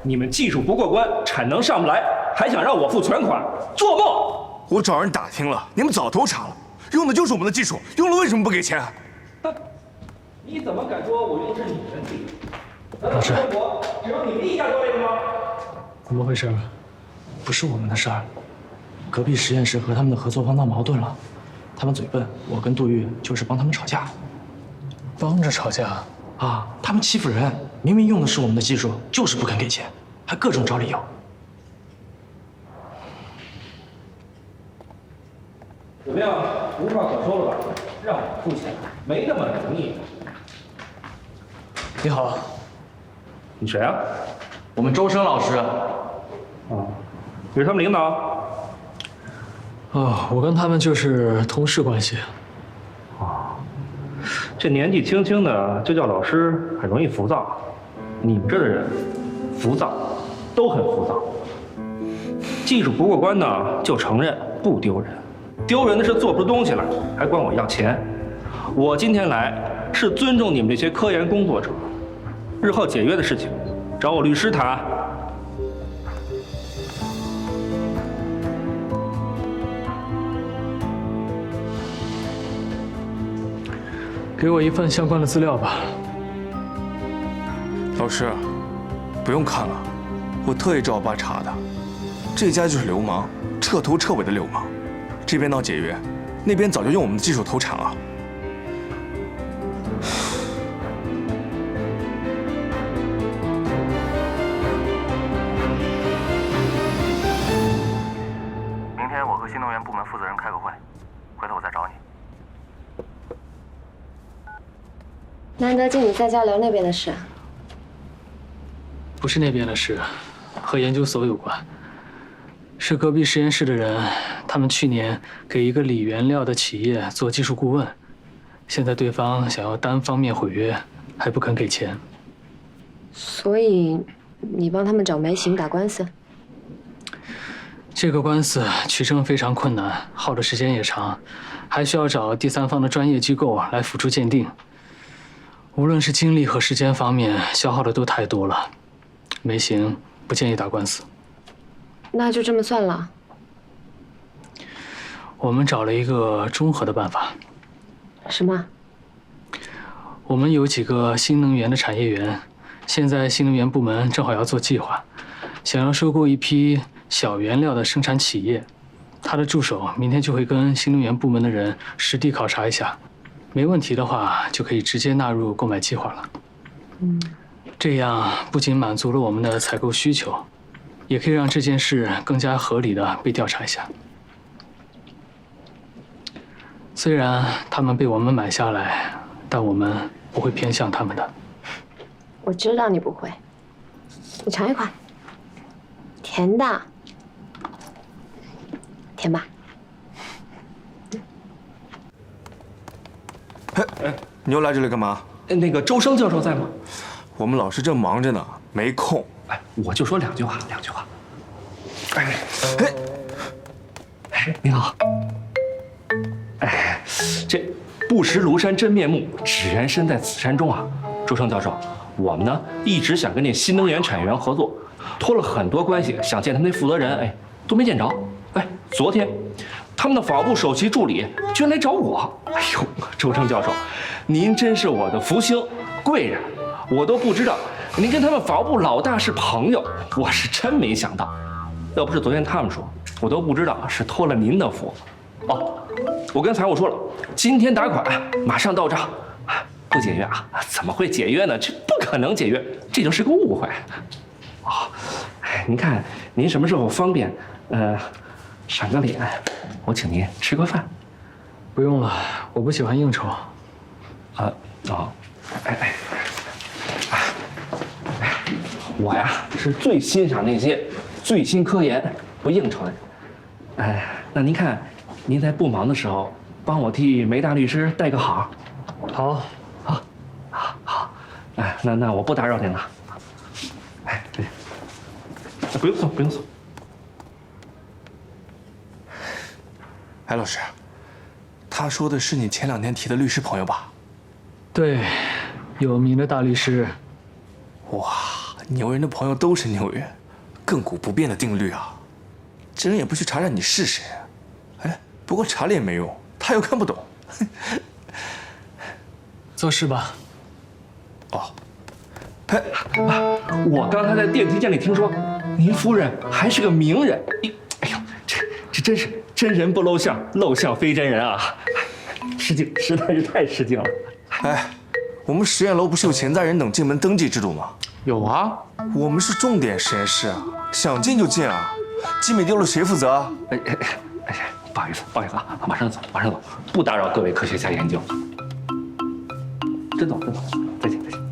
你们技术不过关，产能上不来，还想让我付全款？做梦！我找人打听了，你们早投产了，用的就是我们的技术，用了为什么不给钱？你怎么敢说我用的是你们的技术？老师，我只有你们一家做这个吗？怎么回事？不是我们的事儿。隔壁实验室和他们的合作方闹矛盾了，他们嘴笨，我跟杜玉就是帮他们吵架。帮着吵架？啊，他们欺负人，明明用的是我们的技术，就是不肯给钱，还各种找理由。怎么样，无话可说了吧？让我付钱，没那么容易。你好，你谁啊？我们周生老师。你是他们领导？我跟他们就是同事关系。这年纪轻轻的就叫老师，很容易浮躁。你们这的人，浮躁，都很浮躁。技术不过关呢，就承认，不丢人。丢人的是做不出东西来，还管我要钱。我今天来是尊重你们这些科研工作者，日后解约的事情，找我律师谈。给我一份相关的资料吧。老师，不用看了，我特意找我爸查的，这家就是流氓，彻头彻尾的流氓。这边闹解约，那边早就用我们的技术投产了。明天我和新能源部门负责人开个会，回头我再找你。难得见你在家聊那边的事。不是那边的事，和研究所有关。是隔壁实验室的人，他们去年给一个锂原料的企业做技术顾问，现在对方想要单方面毁约，还不肯给钱。所以你帮他们找梅行打官司？这个官司取证非常困难，耗的时间也长，还需要找第三方的专业机构来辅助鉴定。无论是精力和时间方面，消耗的都太多了。梅行不建议打官司。那就这么算了。我们找了一个中和的办法。什么？我们有几个新能源的产业园，现在新能源部门正好要做计划，想要收购一批小原料的生产企业。他的助手明天就会跟新能源部门的人实地考察一下，没问题的话就可以直接纳入购买计划了。这样不仅满足了我们的采购需求，也可以让这件事更加合理的被调查一下。虽然他们被我们买下来，但我们不会偏向他们的。我知道你不会。你尝一口，甜的，甜吧？哎，你又来这里干嘛？那个周生教授在吗？我们老师正忙着呢，没空。哎，我就说两句话。哎，您好。哎，这不识庐山真面目，只缘身在此山中啊。周生教授，我们呢一直想跟那新能源产业园合作，托了很多关系，想见他们那负责人，哎，都没见着。哎，昨天他们的法务部首席助理居然来找我。哎呦，周生教授，您真是我的福星贵人，我都不知道您跟他们法务部老大是朋友，我是真没想到。要不是昨天他们说，我都不知道是托了您的福。哦，我跟财务说了，今天打款，马上到账。不解约啊？怎么会解约呢？这不可能解约，这就是个误会。哦，哎，您看您什么时候方便？赏个脸，我请您吃个饭。不用了，我不喜欢应酬。我呀是最欣赏那些最新科研不应酬的人。那您看，您在不忙的时候，帮我替梅大律师带个好。好。哎，那我不打扰您了。哎，不用送。哎，老师，他说的是你前2天提的律师朋友吧？对，有名的大律师。哇，牛人的朋友都是牛人，亘古不变的定律啊！这人也不去查查你是谁，哎，不过查了也没用，他又看不懂。做事吧。哦，哎，我刚才在电梯间里听说，您夫人还是个名人。哎呦，这真是真人不露相，露相非真人啊！失敬，实在是太失敬了。哎，我们实验楼不是有潜在人等进门登记制度吗？有啊，我们是重点实验室啊，想进就进啊，机密丢了谁负责啊？哎，不好意思啊，马上走，不打扰各位科学家研究。真走，再见。